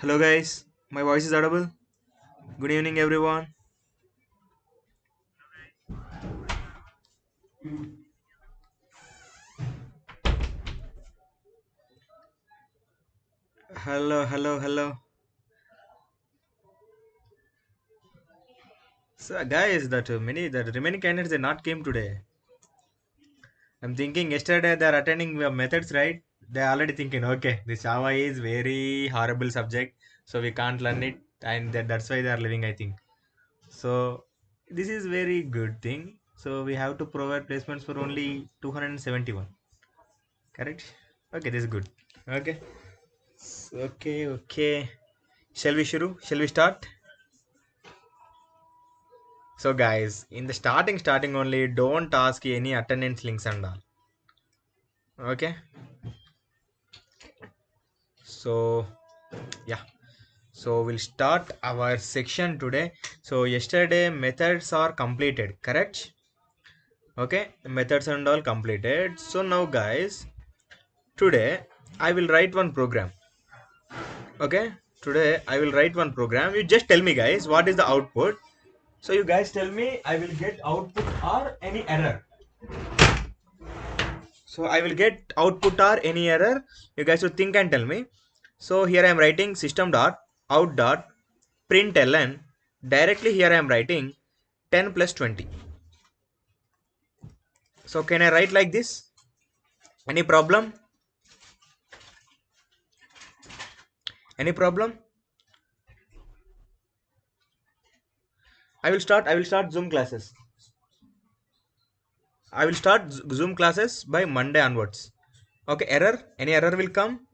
Hello guys, my voice is audible. Good evening everyone. Hello. So guys, that remaining candidates they not came today. I'm thinking yesterday they're attending methods, right? They're already thinking, okay, this Java is very horrible subject, so we can't learn it, and that's why they are leaving, I think. So this is very good thing. So we have to provide placements for only 271. Correct? Okay, this is good. Okay. Okay. Shall we start? So guys, in the starting only, don't ask any attendance links and all. Okay. So yeah. So we'll start our section today. So yesterday methods are completed, correct? Okay, methods and all completed. So now guys, today I will write one program. Okay, today I will write one program. You just tell me guys what is the output. So you guys tell me I will get output or any error. So I will get output or any error. You guys should think and tell me. So here I am writing system dot out dot println. Directly here I am writing 10 plus 20. So can I write like this? Any problem? Any problem? I will start Zoom classes. I will start Zoom classes by Monday onwards. Okay, error? Any error will come?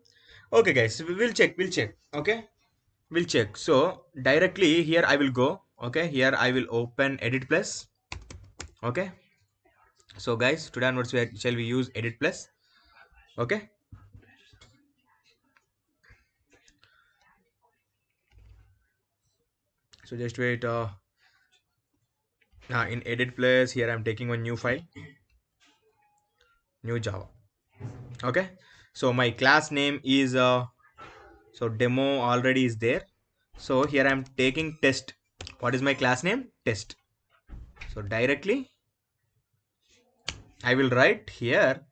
Okay guys, we'll check. Okay? We'll check. So directly here I will go. Okay, here I will open Edit Plus. Okay. So guys, today onwards shall we use Edit Plus. Okay. So just wait. In Edit Plus, here I'm taking one new file, new Java. Okay. So my class name is so demo already is there. So here I'm taking test. What is my class name? Test. So directly I will write here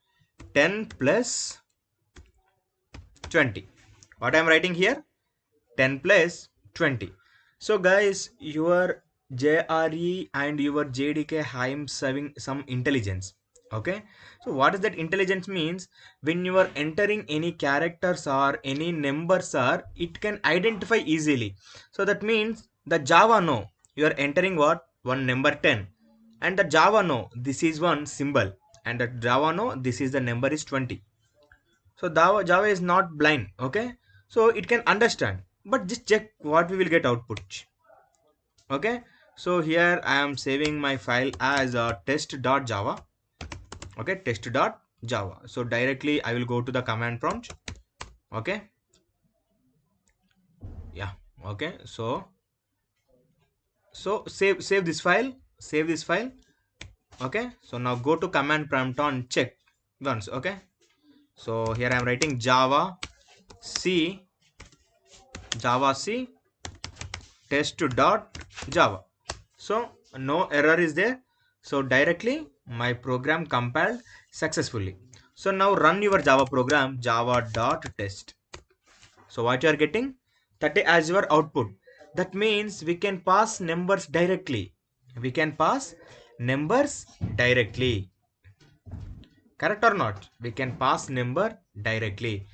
10 plus 20. What I'm writing here? 10 plus 20. So guys, your JRE and your JDK I'm serving some intelligence. Okay. So what is that intelligence means? When you are entering any characters or any numbers are, it can identify easily. So that means the Java know you are entering what? One number 10. And the Java know this is one symbol. And the Java know this is the number is 20. So Java is not blind, okay? So it can understand, but just check what we will get output. Okay, so here I am saving my file as test.java. Okay, test.java. So directly I will go to the command prompt. Okay, yeah, okay. So save this file, save this file. Okay, so now go to command prompt on check once. Okay, so here I am writing C Java C test.java. So no error is there. So directly my program compiled successfully. So now run your Java program java.test. So what you are getting? 30 as your output. That means we can pass numbers directly. We can pass numbers directly. Correct or not? We can pass number directly.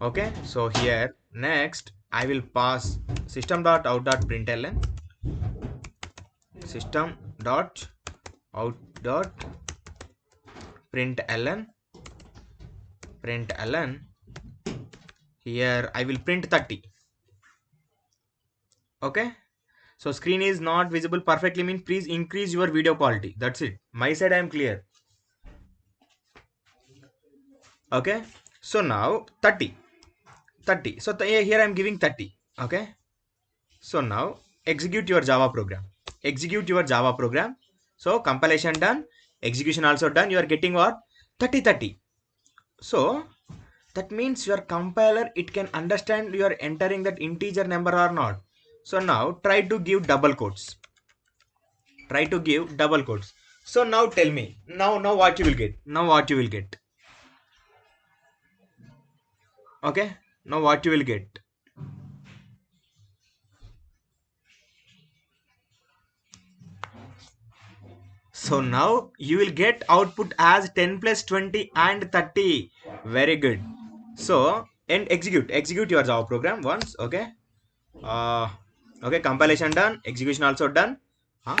Okay. So here next I will pass system.out.println system dot out dot println here I will print 30. Okay, so screen is not visible perfectly means please increase your video quality. That's it. My side I am clear. Okay, so now 30. So here I am giving 30. Okay, so now execute your Java program. Execute your Java program. So compilation done, execution also done. You are getting what? 30. So That means your compiler, it can understand you are entering that integer number or not. So now try to give double quotes. Try to give double quotes. So now tell me, now what you will get? Now what you will get? Okay, now what you will get? So now you will get output as 10 plus 20 and 30. Very good. So and execute your Java program once. Okay. Uh, okay. Compilation done. Execution also done. Huh?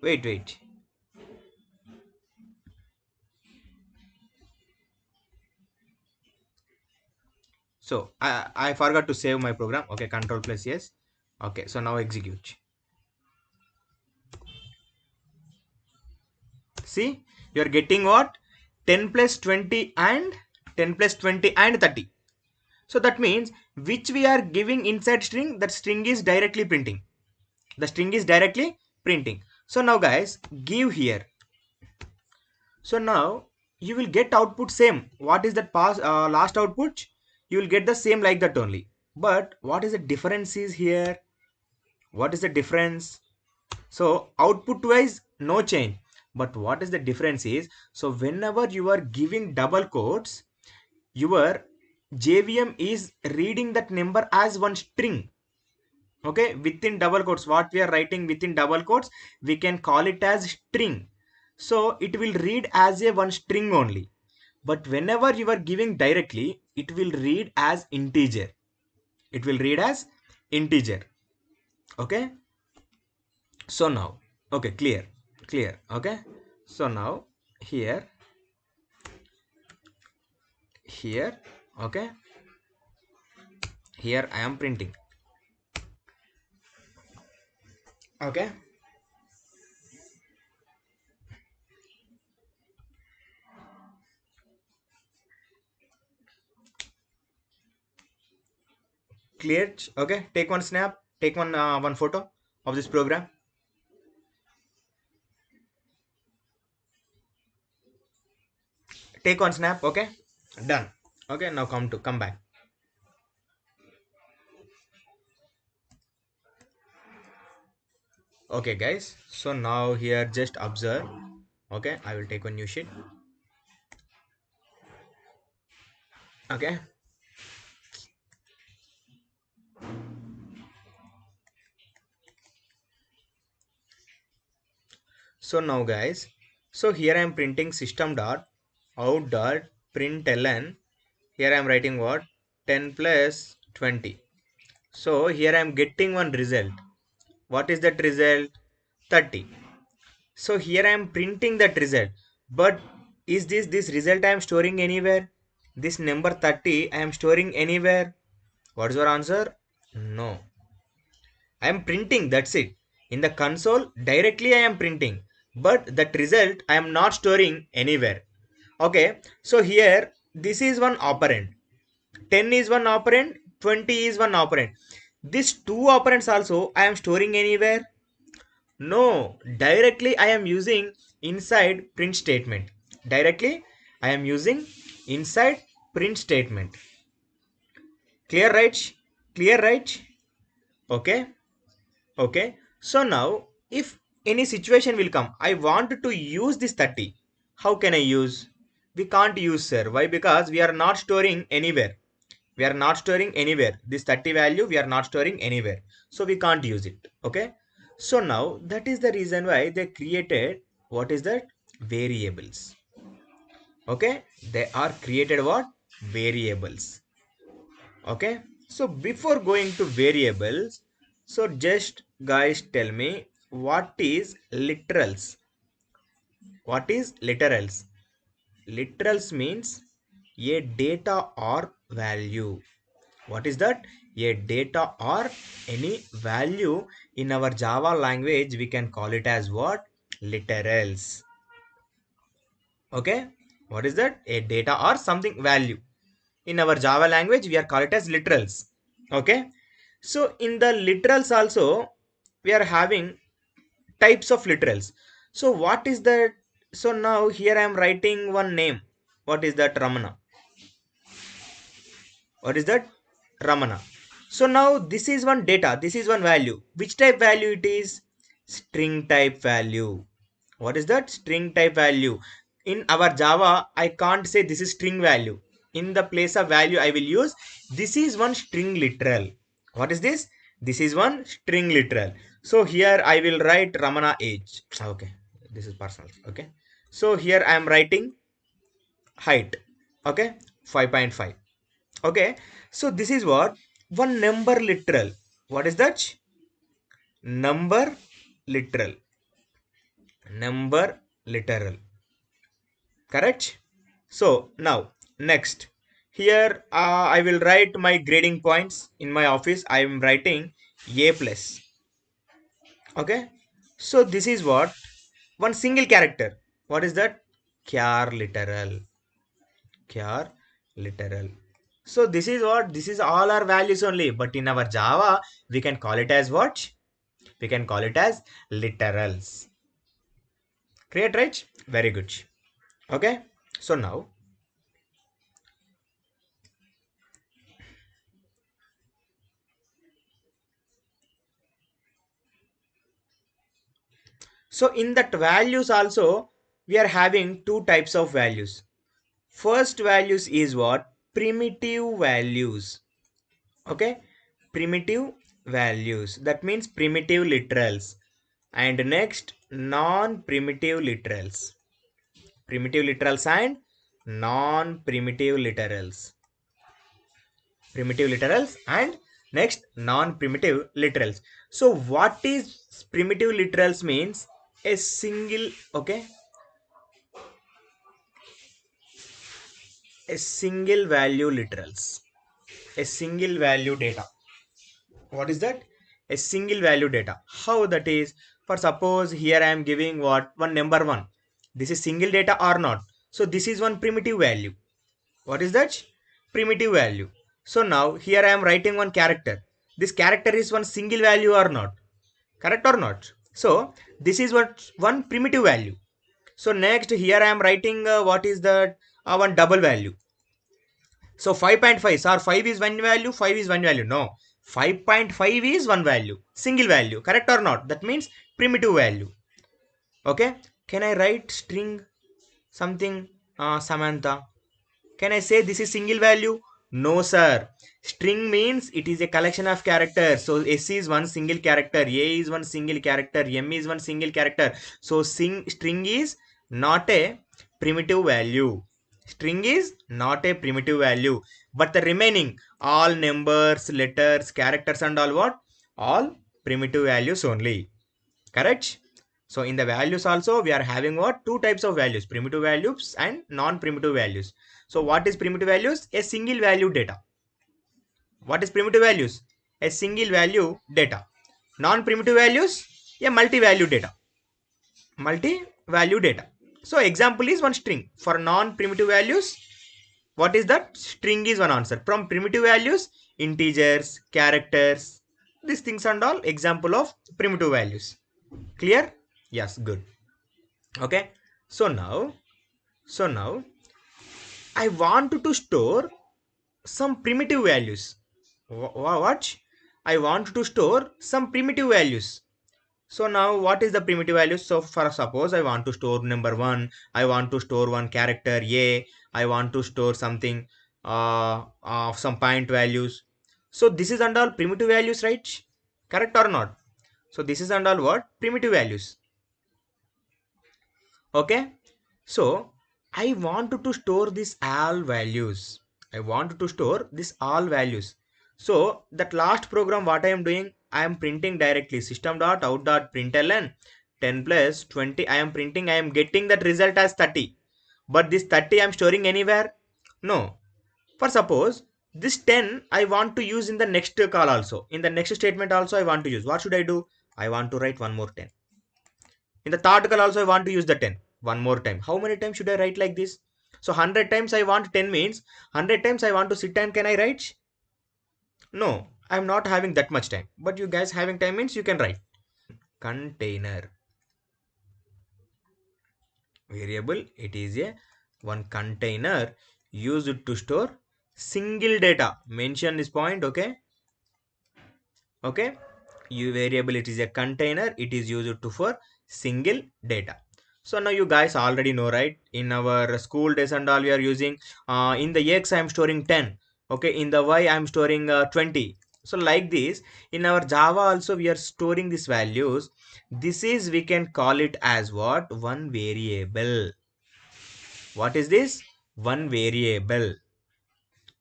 Wait. So I forgot to save my program. Okay. Control plus yes. Okay. So now execute. See, you are getting what? 10 plus 20 and 10 plus 20 and 30. So that means which we are giving inside string, that string is directly printing. The string is directly printing. So now guys, give here. So now you will get output same. What is that last output? You will get the same like that only. But what is the difference is here? What is the difference? So output wise no change. But what is the difference is, so whenever you are giving double quotes, your JVM is reading that number as one string. Okay, within double quotes, what we are writing within double quotes, we can call it as string. So it will read as a one string only. But whenever you are giving directly, it will read as integer. It will read as integer. Okay. So now, okay, clear. Okay. So now here, okay, here I am printing. Okay. Clear. Okay, take one snap, take one photo of this program. Take one snap. Okay, done. Okay, now come back. Okay guys, so now here just observe. Okay, I will take one new sheet. Okay, so now guys, so here I am printing system dot out dot println. Here I am writing what? 10 plus 20. So here I am getting one result. What is that result? 30. So here I am printing that result. But is this result I am storing anywhere? This number 30 I am storing anywhere? What is your answer? No. I am printing, that's it. In the console, directly I am printing. But that result I am not storing anywhere. Okay, so here this is one operand. 10 is one operand, 20 is one operand. These two operands also I am storing anywhere? No, directly I am using inside print statement. Directly I am using inside print statement. Clear, right? Clear, right? Okay. Okay. So now if any situation will come, I want to use this 30. How can I use? We can't use, sir. Why? Because we are not storing anywhere. We are not storing anywhere. This 30 value we are not storing anywhere. So we can't use it. Okay. So now that is the reason why they created, what is that? Variables. Okay. They are created what? Variables. Okay. So before going to variables, so just guys tell me what is literals? What is literals? Literals means a data or value. What is that? A data or any value. In our Java language we can call it as what? Literals. Okay, what is that? A data or something value. In our Java language we are called it as literals. Okay, so in the literals also we are having types of literals. So what is that? So now here I am writing one name. What is that? Ramana. What is that? Ramana. So now this is one data, this is one value. Which type value it is? String type value. What is that? String type value. In our Java, I can't say this is string value. In the place of value, I will use this is one string literal. What is this? This is one string literal. So here I will write Ramana age. Okay, this is personal. Okay, so here I am writing height. Okay, 5.5. Okay, so this is what one number literal. What is that? Number literal. Number literal. Correct? So now next here I will write my grading points in my office. I am writing A plus. Okay, so this is what one single character. What is that? Char literal. Char literal. So this is what, this is all our values only, but in our Java we can call it as what? We can call it as literals. Great, right? Very good. Okay, so now, so in that values also we are having two types of values. First values is what? Primitive values. Okay, primitive values, that means primitive literals. And next, non-primitive literals. Primitive literals and non-primitive literals. Primitive literals and next non-primitive literals. So what is primitive literals means? A single, okay, a single value literals, a single value data. What is that? A single value data. How that is? For suppose here I am giving what? One number one. This is single data or not? So this is one primitive value. What is that? Primitive value. So now here I am writing one character. This character is one single value or not? Correct or not? So this is what one primitive value. So next here I am writing what is that? One double value. So 5.5 or 5 is one value, 5 is one value. No, 5.5 is one value, single value. Correct or not? That means primitive value. Okay. Can I write string something Samantha? Can I say this is single value? No, sir. String means it is a collection of characters. So S is one single character, A is one single character, M is one single character. So string is not a primitive value. String is not a primitive value. But the remaining all numbers, letters, characters and all what? All primitive values only. Correct? So in the values also we are having what? Two types of values, primitive values and non-primitive values. So what is primitive values? A single value data. What is primitive values? A single value data. Non-primitive values? A multi-value data. Multi-value data. So example is one string. For non-primitive values, what is that? String is one answer. From primitive values, integers, characters, these things and all example of primitive values. Clear? Yes, good. Okay. So now, so now I want to store some primitive values. What? I want to store some primitive values. So now what is the primitive values? So for suppose I want to store number one, I want to store one character A, I want to store something some point values. So this is and all primitive values, right? Correct or not? So this is and all what? Primitive values. Okay, so I want to store this all values. I want to store this all values. So that last program what I am doing, I am printing directly system dot out dot println 10 plus 20. I am printing, I am getting that result as 30, but this 30 I am storing anywhere? No. For suppose this 10 I want to use in the next call also, in the next statement also I want to use. What should I do? I want to write one more 10. In the third article also I want to use the 10 one more time. How many times should I write like this? So 100 times I want 10 means 100 times I want to sit and can I write? No, I'm not having that much time. But you guys having time means you can write. Container variable, it is a One container used to store single data. Mention this point, okay? Okay, you variable, it is a container, it is used to for single data. So now you guys already know, right? In our school days and all, we are using in the x I am storing 10, okay, in the y I am storing 20. So like this, in our Java also we are storing these values. This is, we can call it as what? One variable. What is this? One variable.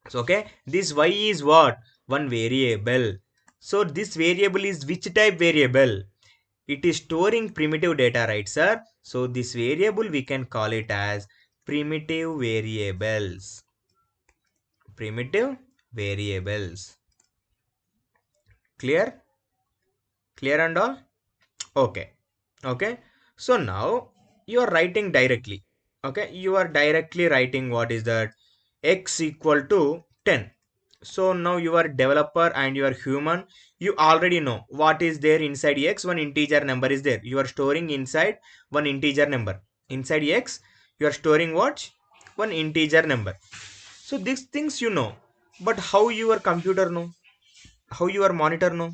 So okay, this y is what? One variable. So this variable is which type variable? It is storing primitive data, right sir? So this variable we can call it as primitive variables. Primitive variables. Clear? Clear and all? Okay. Okay, so now you are writing directly. Okay, you are directly writing what is that? X equal to 10. So now you are developer and you are human, you already know what is there inside x. One integer number is there, you are storing inside one integer number. Inside x you are storing what? One integer number. So these things you know, but how your computer know? How your monitor know?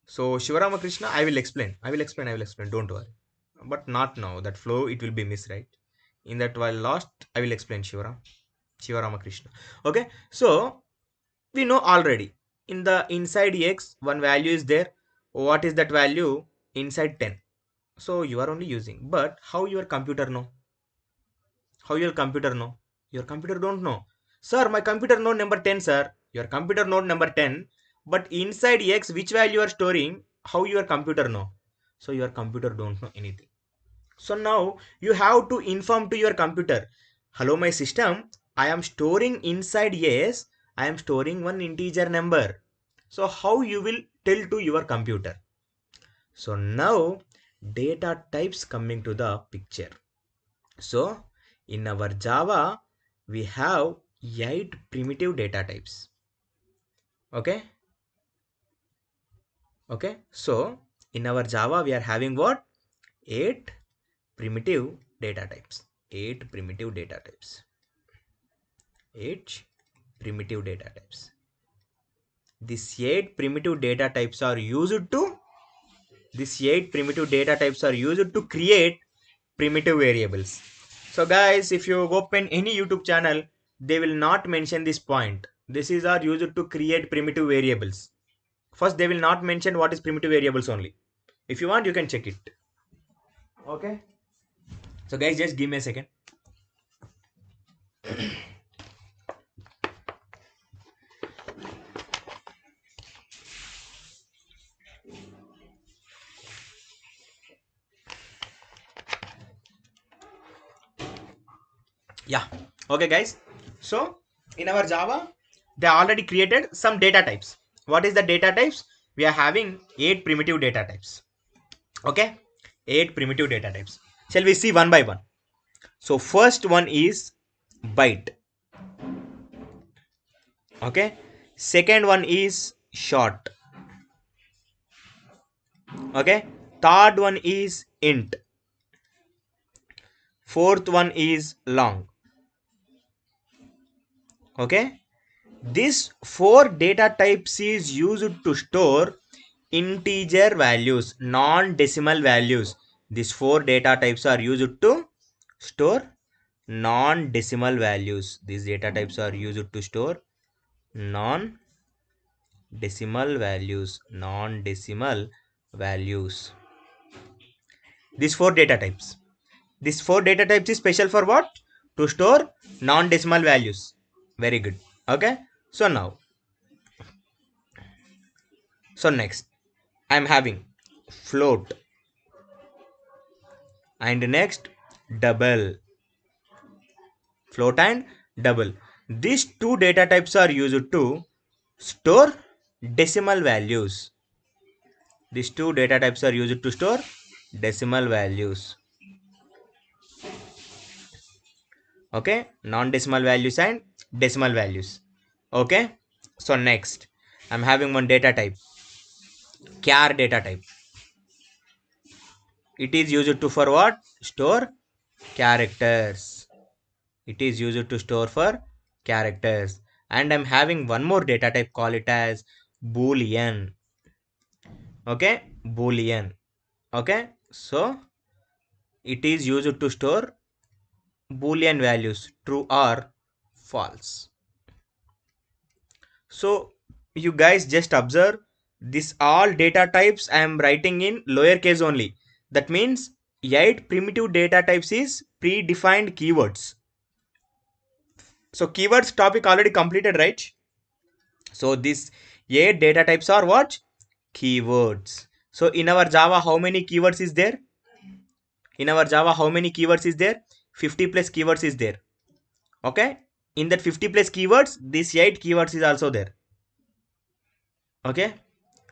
So Shivaramakrishna, I will explain. I will explain. I will explain. Don't worry. But not now. That flow it will be missed, right? In that while lost, I will explain Shivaramakrishna. Okay. So we know already. In the inside x, one value is there. What is that value? Inside 10. So you are only using. But how your computer know? How your computer know? Your computer don't know. Sir, my computer know number 10, sir. Your computer know number 10. But inside X, which value you are storing, how your computer know? So your computer don't know anything. So now you have to inform to your computer. Hello, my system. I am storing inside yes. I am storing one integer number. So how you will tell to your computer? So now data types coming to the picture. So in our Java, we have 8 primitive data types. Okay. Okay. So in our Java, we are having what? 8 primitive data types. 8 primitive data types. 8 primitive data types. These 8 primitive data types are used to create primitive variables. So guys, if you open any YouTube channel, they will not mention this point. This is are used to create primitive variables. First, they will not mention what is primitive variables only. If you want, you can check it. Okay. So guys, just give me a second. Yeah. Okay guys. So in our Java, they already created some data types. What is the data types? We are having 8 primitive data types. Okay. 8 primitive data types. Shall we see one by one? So first one is byte. Okay. Second one is short. Okay. Third one is int. Fourth one is long. Okay. This four data types is used to store integer values, non-decimal values. These four data types are used to store non-decimal values. These data types are used to store non-decimal values. Non-decimal values. These four data types. These four data types is special for what? To store non-decimal values. Very good. Okay. So now, so next, I am having float and next double. Float and double. These two data types are used to store decimal values. These two data types are used to store decimal values. Okay, non-decimal values and decimal values. Okay, so next I'm having one data type, char data type. It is used to for what? Store characters. It is used to store for characters. And I'm having one more data type, call it as boolean. Okay, boolean. Okay, so it is used to store boolean values, true or false. So you guys just observe this all data types I am writing in lowercase only. That means 8 primitive data types is predefined keywords. So keywords topic already completed, right? So this 8 data types are what? Keywords. So in our Java, how many keywords is there? In our Java, how many keywords is there? 50 plus keywords is there. Okay. In that 50 plus keywords, this 8 keywords is also there. Okay.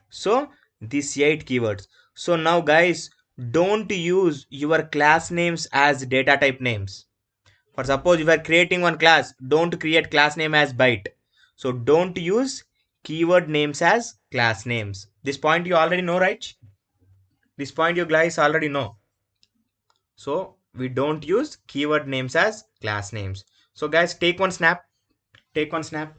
So these 8 keywords. So now guys, don't use your class names as data type names. For suppose you are creating one class, don't create class name as byte. So don't use keyword names as class names. This point you already know, right? This point you guys already know. So we don't use keyword names as class names. So guys, take one snap. Take one snap.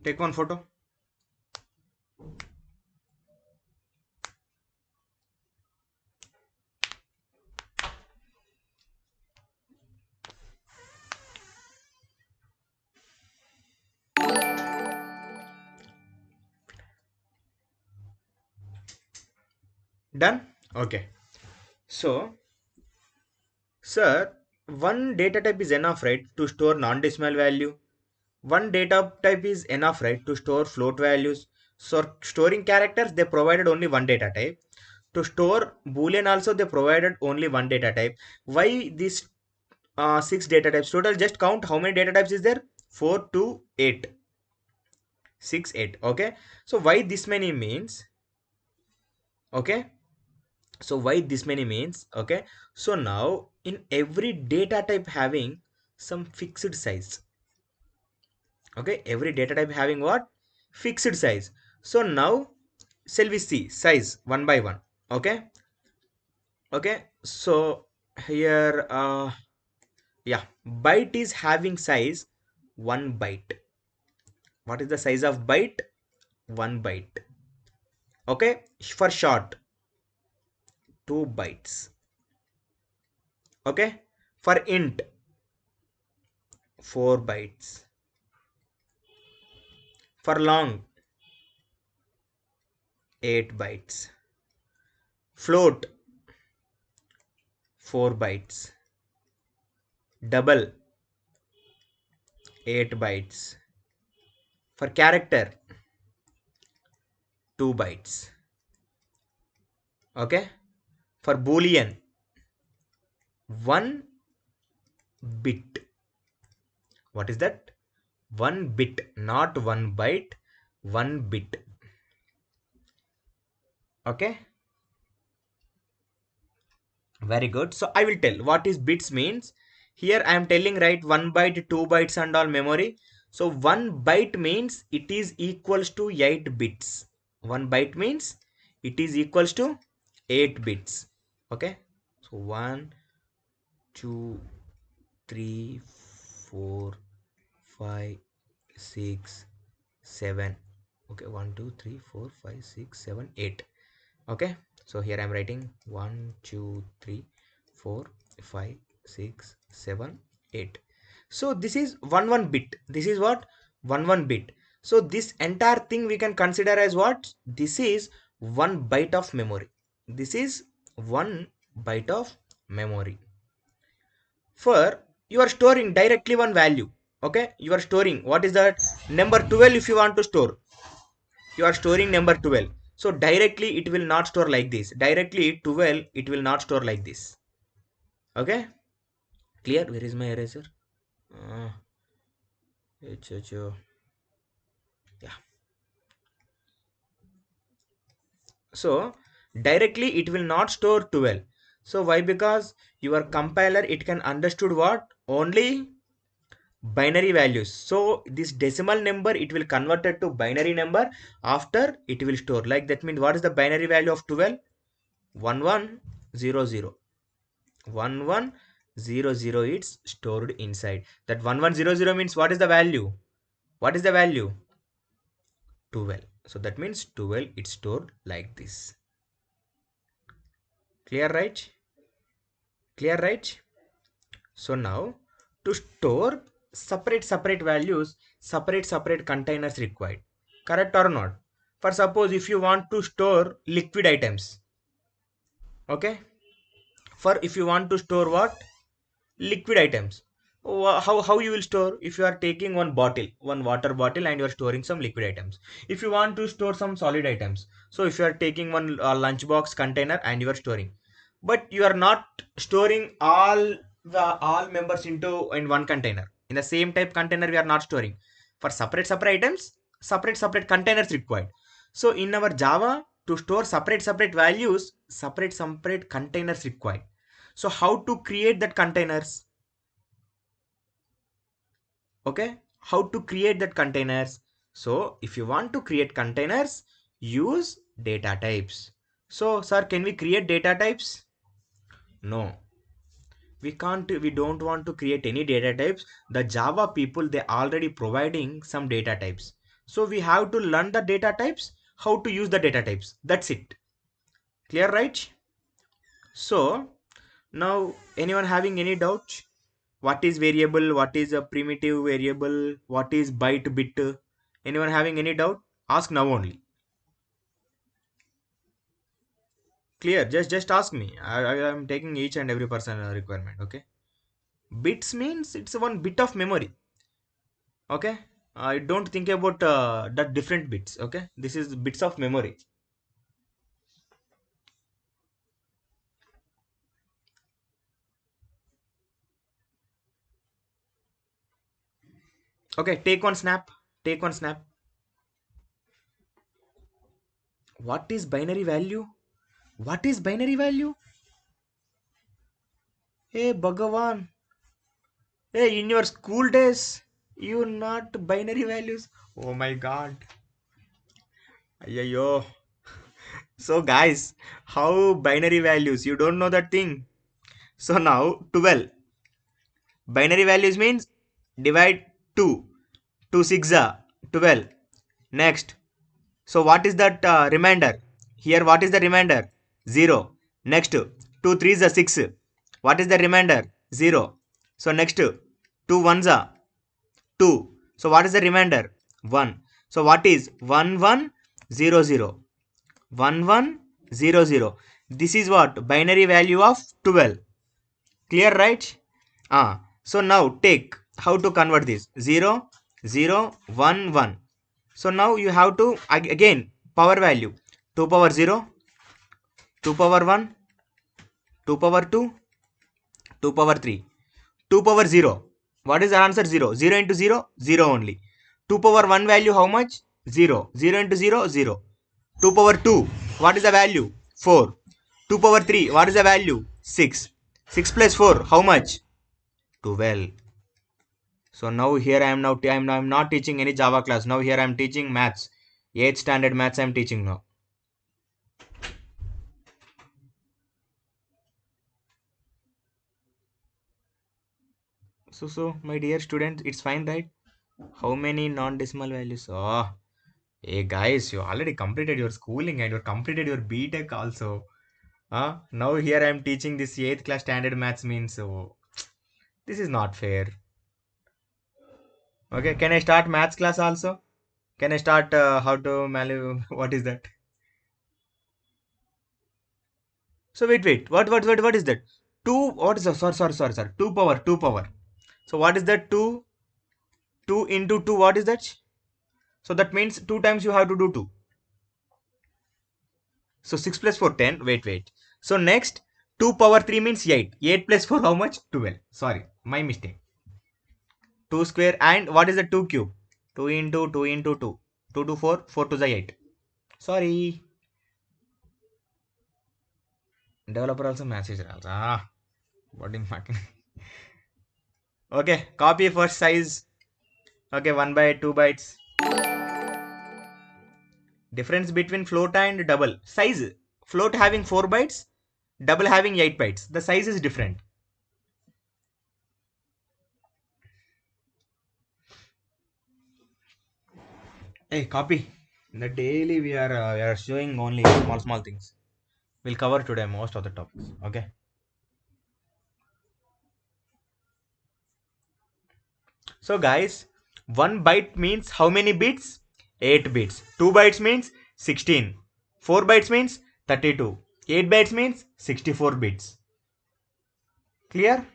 Take one photo. Done? Okay. So, sir, one data type is enough, right, to store non-decimal value. One data type is enough, right, to store float values. So storing characters, they provided only one data type. To store boolean also, they provided only one data type. Why these 6 data types? Total, just count how many data types is there. 4 2 8 6 8. Okay, so why this many means? Okay, so why this many means? Okay, so now in every data type having some fixed size. Okay, every data type having what? Fixed size. So now shall we see size one by one? Okay, okay, so here yeah, byte is having size 1 byte. What is the size of byte? 1 byte. Okay, for short 2 bytes. Okay, for int 4 bytes. For long 8 bytes. Float 4 bytes. Double 8 bytes. For character 2 bytes. Okay, for boolean 1 bit. What is that? 1 bit, not 1 byte, 1 bit. Okay, very good. So I will tell what is bits means. Here I am telling, right, 1 byte, 2 bytes and all memory. So 1 byte means it is equals to 8 bits. 1 byte means it is equals to 8 bits. Okay, so 1 2 3 4 5 6 7. Okay, 1 2 3 4 5 6 7 8. Okay, so here I'm writing 1 2 3 4 5 6 7 8. So this is one bit. This is what? One bit. So this entire thing we can consider as what? This is 1 byte of memory. This is 1 byte of memory. For you are storing directly one value. Okay, you are storing, what is that? Number 12. If you want to store, you are storing number 12. So directly it will not store like this. Directly 12 it will not store like this. Okay, clear? Where is my eraser? uh, yeah. So directly it will not store 12. So why? Because your compiler, it can understood what? Only binary values. So this decimal number, it will convert it to binary number. After it will store, like that means what is the binary value of 12? 1100. 1100, it's stored inside that. 1100 means what is the value? What is the value? 12. So that means 12, it's stored like this. Clear, right? Clear, right? So now, to store separate values, separate containers required. Correct or not? For suppose if you want to store liquid items, okay? For if you want to store what? Liquid items. How you will store? If you are taking one bottle, one water bottle, and you are storing some liquid items. If you want to store some solid items, so if you are taking one lunchbox container and you are storing, but you are not storing all members into in one container, in the same type container we are not storing. For separate items, separate containers required. So in our Java, to store separate values, separate containers required. So how to create that containers? Okay, how to create that containers? So if you want to create containers, use data types. So sir, can we create data types? No, we can't. We don't want to create any data types. The Java people, they already providing some data types, so we have to learn the data types, how to use the data types. That's it. Clear, right? So now, anyone having any doubt? What is variable? What is a primitive variable? What is byte bit? Anyone having any doubt? Ask now only. Clear? Just ask me. I am taking each and every person requirement. Okay. Bits means it's one bit of memory. Okay. I don't think about the different bits. Okay. This is bits of memory. Okay. Take one snap. Take one snap. What is binary value? What is binary value? Hey Bhagavan. Hey, in your school days, you not binary values. Oh my god. Ayyo. So guys, how binary values? You don't know that thing. So now 12. Binary values means divide 2. 2 6 are 12. Next. So what is that remainder? Here what is the remainder? 0. Next. 2 3s are 6. What is the remainder? 0. So next. 2 1s are 2. So what is the remainder? 1. So what is 1 1 0 0? 1 1 0 0. This is what? Binary value of 12. Clear, right? So now take how to convert this. 0 0 1 1. So now you have to again power value. 2 power 0, 2 power 1, 2 power 2, 2 power 3, 2 power 0. What is the answer? 0. 0 into 0, 0 only. 2 power 1 value how much? 0. 0 into 0, 0. 2 power 2, what is the value? 4. 2 power 3, what is the value? 6. 6 plus 4, how much? 12. So now here I am now, I'm not teaching any Java class. Now here I am teaching maths. 8th standard maths I am teaching now. So my dear students, it's fine, right? How many non-decimal values? Oh, hey guys, you already completed your schooling and you completed your BTech also. Now here I am teaching this 8th class standard maths means, so this is not fair. Okay, can I start maths class also? Can I start how to what is that? So wait. What is that? 2, what is that? Sorry. 2 power, 2 power. So what is that? 2, 2 into 2, what is that? So that means 2 times you have to do 2. So 6 plus 4, 10. Wait. So next, 2 power 3 means 8. 8 plus 4, how much? 12. Sorry, my mistake. 2 square, and what is the 2 cube? 2 into 2 into 2. 2 to 4, 4 to the 8. Sorry. Developer also message also. What in fucking. Okay, copy first size. Okay, 1 byte, 2 bytes. Difference between float and double. Size. Float having 4 bytes, double having 8 bytes. The size is different. Hey, copy. In the daily we are showing only small things. We'll cover today most of the topics. Okay. So guys, 1 byte means how many bits? 8 bits. 2 bytes means 16. 4 bytes means 32. 8 bytes means 64 bits. Clear?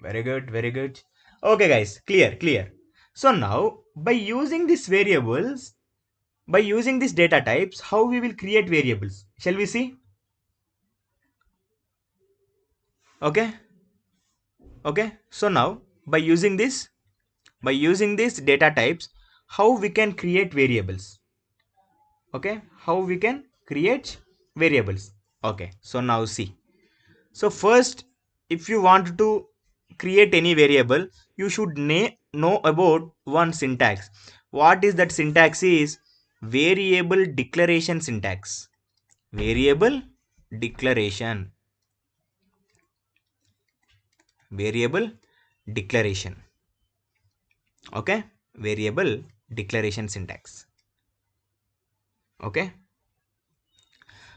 Very good, very good. Okay guys, clear. So now by using these variables, by using these data types, how we will create variables? Shall we see? Okay. Okay. So now by using these data types, how we can create variables? Okay, how we can create variables? Okay, so now see. So first, if you want to create any variable, you should know about one syntax. What is that syntax? Is variable declaration syntax. Variable declaration. Variable declaration. Okay, variable declaration syntax. Okay,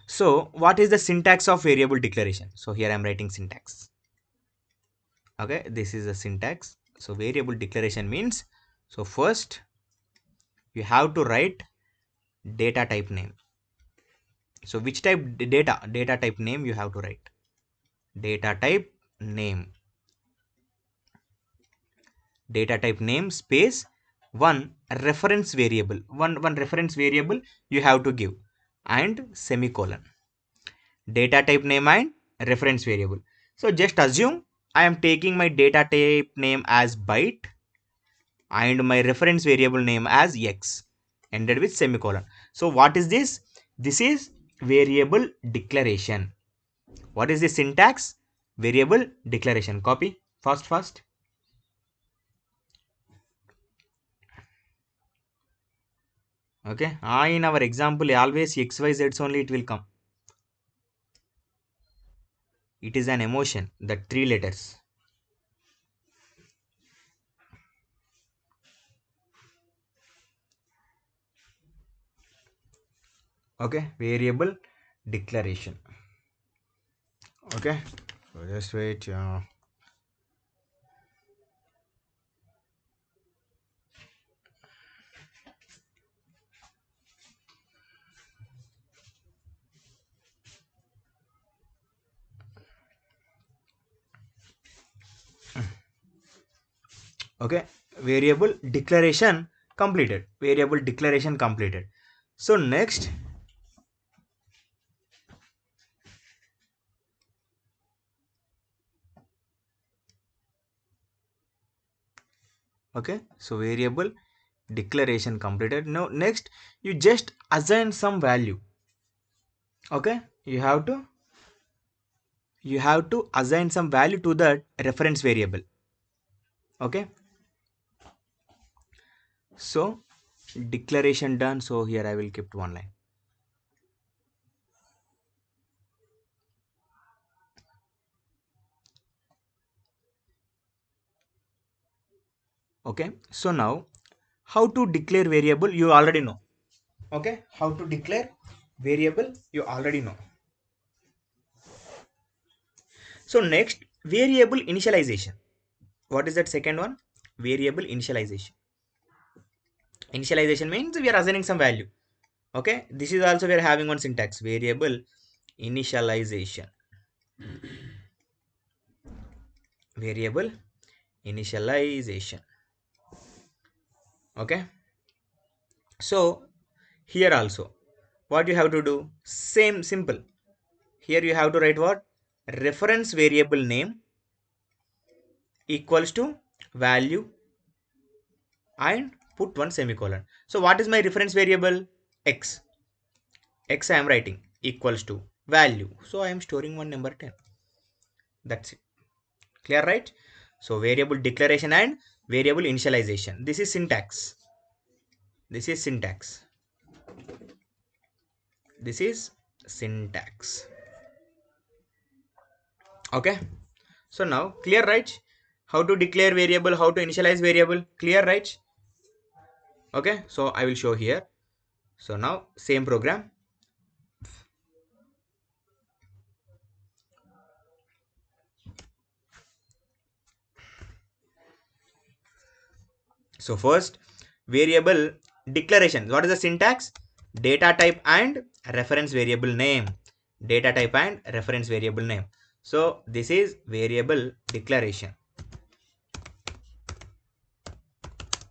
so what is the syntax of variable declaration? So here I am writing syntax. Okay, this is a syntax. So variable declaration means, so first you have to write data type name. So which type data type name you have to write? Data type name. Data type name space one reference variable. One reference variable you have to give, and semicolon. Data type name and reference variable. So just assume I am taking my data type name as byte and my reference variable name as x, ended with semicolon. So what is this? This is variable declaration. What is the syntax? Variable declaration. Copy fast. Okay, in our example always xyz only it will come. It is an emotion, that 3 letters. Okay, variable declaration. Okay, so just wait. Okay, variable declaration completed. Variable declaration completed. So next, okay, so variable declaration completed. Now next you just assign some value. Okay, you have to assign some value to that reference variable. Okay, so declaration done. So here I will keep one line. Okay, so now how to declare variable you already know. Okay, how to declare variable you already know. So next, variable initialization. What is that second one? Variable initialization. Initialization means we are assigning some value. Okay, this is also we are having one syntax, variable initialization. Variable initialization. Okay, so here also what you have to do, same simple. Here you have to write what? Reference variable name equals to value and put one semicolon. So what is my reference variable? X. X I am writing equals to value. So I am storing one number 10. That's it. Clear, right? So variable declaration and variable initialization. This is syntax. This is syntax. This is syntax. Okay. So now clear, right? How to declare variable, how to initialize variable. Clear, right? Okay. So I will show here. So now same program. So first variable declaration. What is the syntax? Data type and reference variable name. Data type and reference variable name. So this is variable declaration.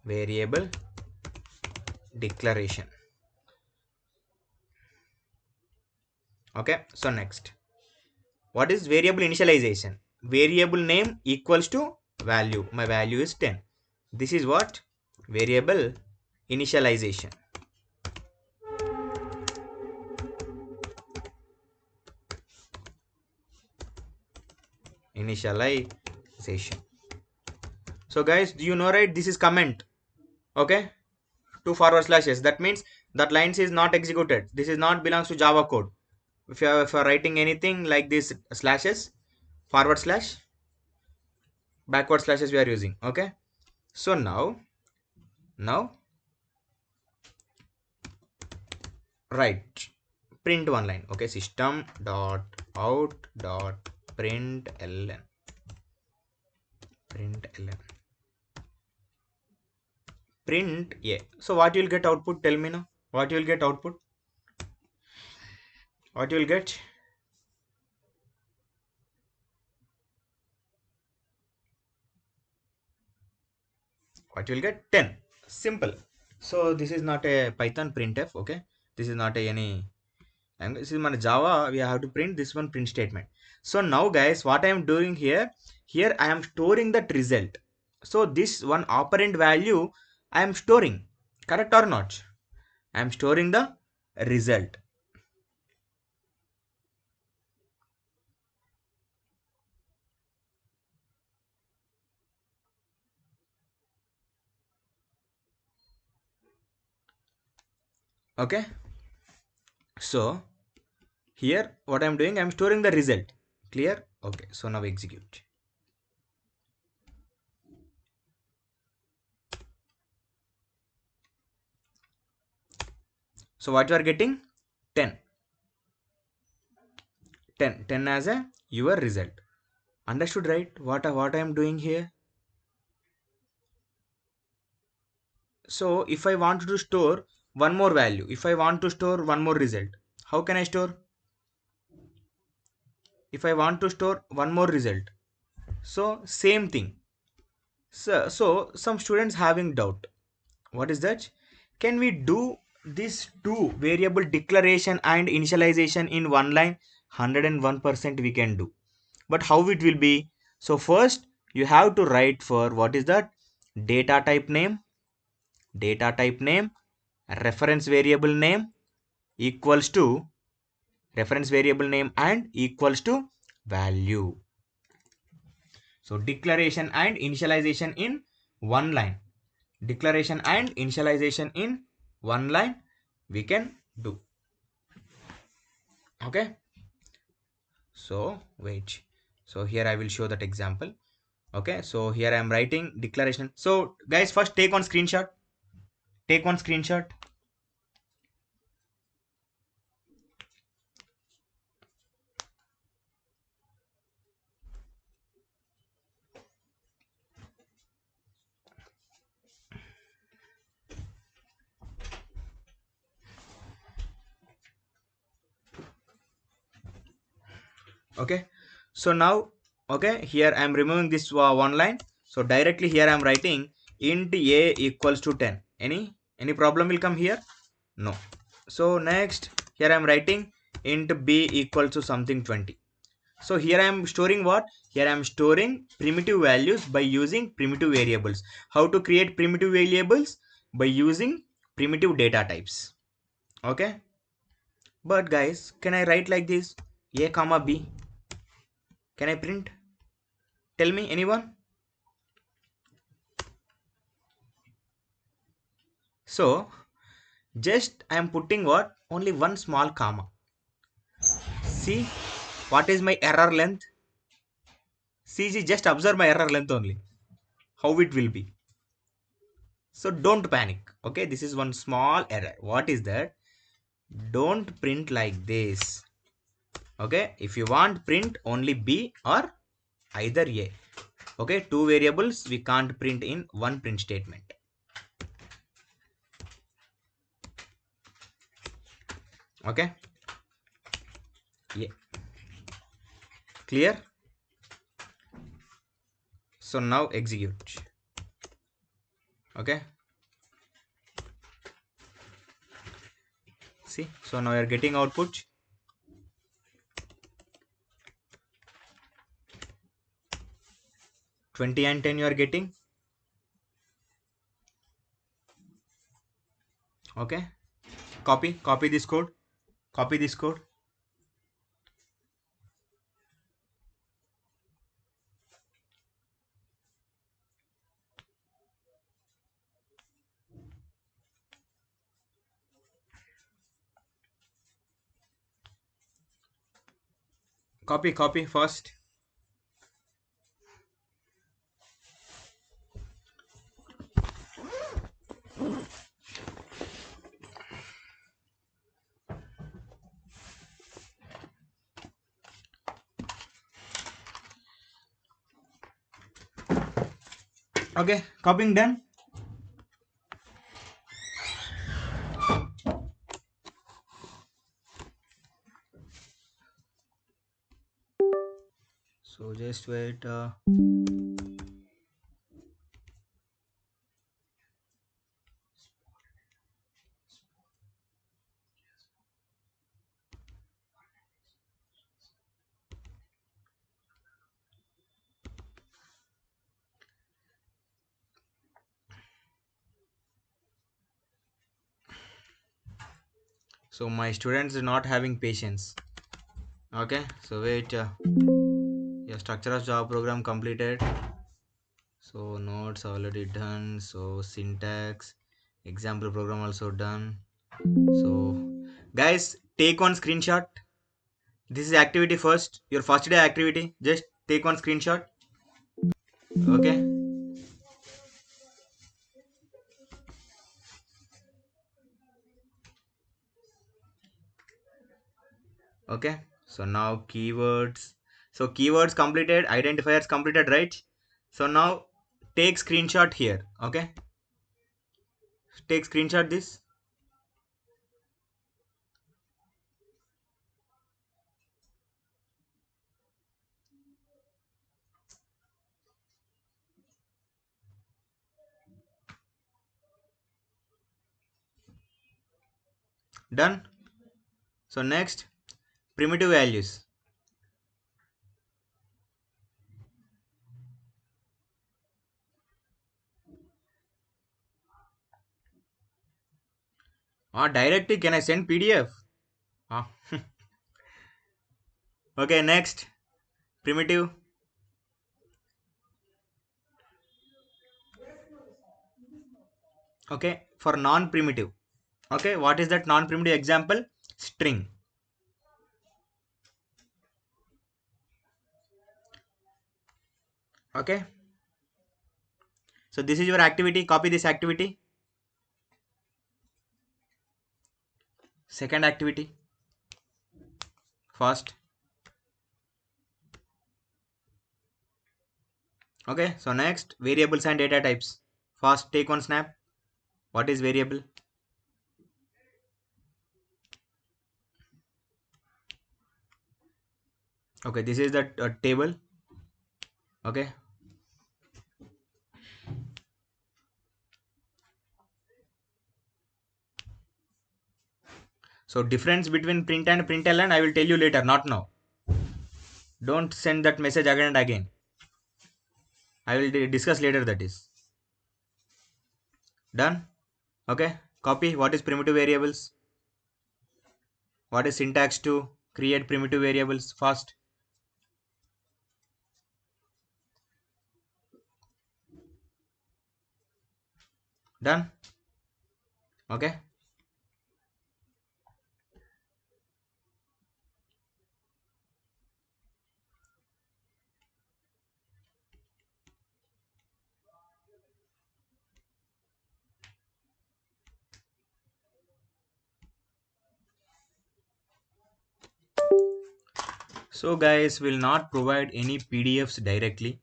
Variable declaration. Okay. So next, what is variable initialization? Variable name equals to value. My value is 10. This is what? Variable initialization. Initialization. So guys, do you know, right? This is comment. Okay. Two forward slashes. That means that lines is not executed. This is not belongs to Java code. If you are writing anything like this slashes, forward slash, backward slashes we are using. Okay. So now write print one line. Okay. System dot out dot println. Print. Yeah. So what you will get output? Tell me now. What you will get output? What you will get? What you will get? 10. Simple. So this is not a Python printf. Okay. This is not a any. And this is my Java. We have to print this one print statement. So now guys, what I am doing here? Here I am storing that result. So this one operand value I am storing. Correct or not? I am storing the result. Okay. So here what I am doing, I am storing the result. Clear? Okay. So now execute. So what you are getting? 10. 10 as a your result. Understood, right? What I am doing here? So if I want to store one more value, if I want to store one more result, how can I store? If I want to store one more result, so same thing. So some students having doubt. What is that? Can we do this two variable declaration and initialization in one line? 101% we can do. But how it will be? So first you have to write for what is that? Data type name, reference variable name equals to reference variable name and equals to value. So declaration and initialization in one line. Declaration and initialization in one line we can do. Okay. So wait. So here I will show that example. Okay. So here I am writing declaration. So guys, first take one screenshot. Take one screenshot. Okay. So now, okay, here I am removing this one line. So directly here I am writing int a equals to 10. Any problem will come here? No. So next here I am writing int b equals to something 20. So here I am storing what? Here I am storing primitive values by using primitive variables. How to create primitive variables? By using primitive data types. Okay. But guys, can I write like this? A comma B. Can I print? Tell me, anyone? So just I am putting what? Only one small comma. See what is my error length? See, just observe my error length only. How it will be. So don't panic. Okay, this is one small error. What is that? Don't print like this. Okay, if you want print only B or either A. Okay, two variables we can't print in one print statement. Okay, yeah, clear. So now execute. Okay, see, so now you're getting output 20 and 10 you are getting. Okay, copy this code, copy this code. Copy first. Okay, copying done. So just wait. So my students are not having patience. Okay, so wait. Your structure of Java program completed. So notes already done. So syntax, example program also done. So guys, take one screenshot. This is activity first. Your first day activity. Just take one screenshot. Okay. Okay. So now keywords. So keywords completed. Identifiers completed, right? So now take screenshot here. Okay. Take screenshot this. Done. So next, primitive values. Directly can I send PDF? Ah. Okay, next, primitive. Okay, for non-primitive. Okay, what is that non-primitive example? String. Okay, so this is your activity. Copy this activity. Second activity. First. Okay, so next, variables and data types. First, take one snap. What is variable? Okay, this is the table. Okay. So difference between print and println I will tell you later, not now. Don't send that message again and again. I will discuss later, that is. Done? Okay. Copy. What is primitive variables? What is syntax to Create primitive variables fast. Done. Okay. So guys, will not provide any PDFs directly.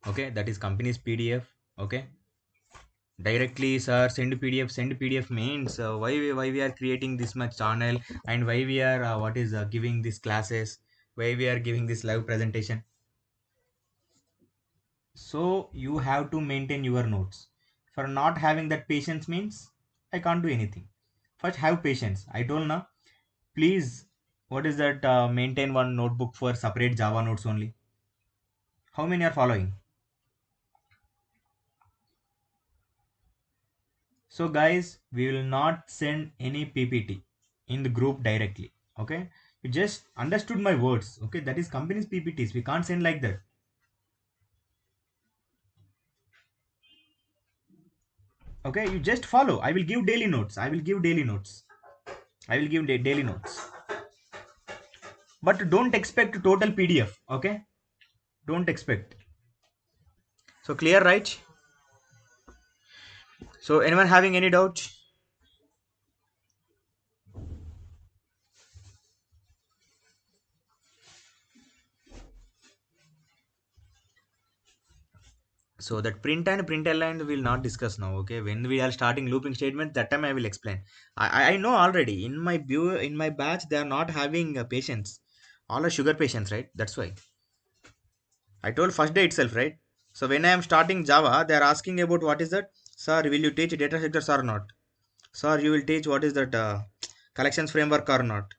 Okay, that is company's PDF. Okay, directly sir, send PDF. Send PDF means why we are creating this much channel, and why we are what is giving these classes, why we are giving this live presentation. So you have to maintain your notes. For not having that patience means I can't do anything. First have patience. I told now. Please, what is that? Maintain one notebook for separate Java notes only. How many are following? So guys, we will not send any PPT in the group directly. Okay, you just understood my words. Okay, that is company's PPTs. We can't send like that. Okay, you just follow. I will give daily notes. I will give daily notes. I will give daily notes. But don't expect total PDF. Okay, don't expect. So clear, right? So anyone having any doubt? So that print and print line will not discuss now. Okay, when we are starting looping statement, that time I will explain. I know already in my view in my batch they are not having patients. All are sugar patients, right? That's why I told first day itself, right? So when I am starting Java, they are asking about what is that, sir? Will you teach data structures or not? Sir, you will teach what is that collections framework or not?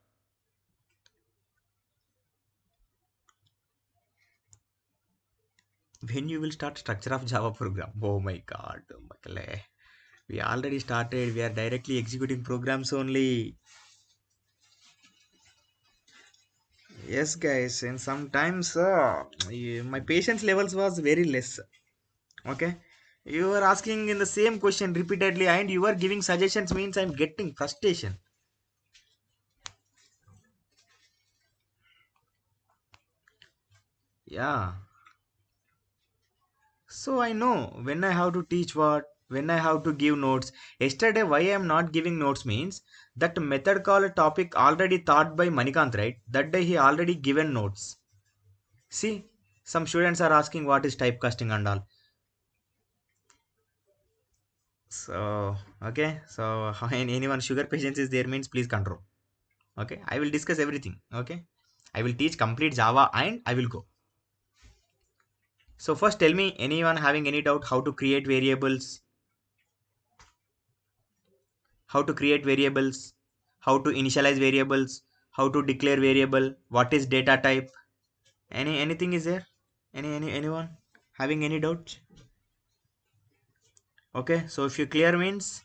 When you will start structure of Java program? Oh my God, Makale. We already started. We are directly executing programs only. Yes, guys, and sometimes my patience levels was very less. Okay, you are asking in the same question repeatedly, and you are giving suggestions means I'm getting frustration. Yeah, so I know when I have to teach what, when I have to give notes. Yesterday, why I am not giving notes means that method call topic already taught by Manikant, right? That day he already given notes. See, some students are asking what is typecasting and all. So, okay. So, how anyone sugar patience is there means please control. Okay. I will discuss everything. Okay. I will teach complete Java and I will go. So, first tell me anyone having any doubt how to create variables, how to create variables, how to initialize variables, how to declare variable, what is data type. Anything is there? Anyone having any doubt? Okay. So, if you clear means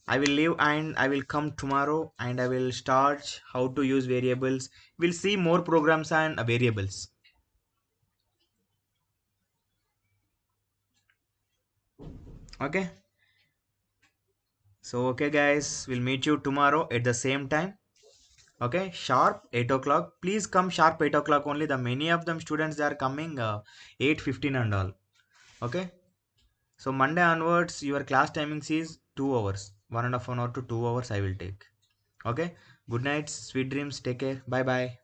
I will leave and I will come tomorrow and I will start how to use variables. We'll see more programs and variables. Okay. So, okay, guys, we'll meet you tomorrow at the same time. Okay, sharp 8 o'clock. Please come sharp 8 o'clock only. The many of them students they are coming 8:15 and all. Okay. So, Monday onwards, your class timings is 2 hours. 1.5 hour to 2 hours I will take. Okay. Good night. Sweet dreams. Take care. Bye bye.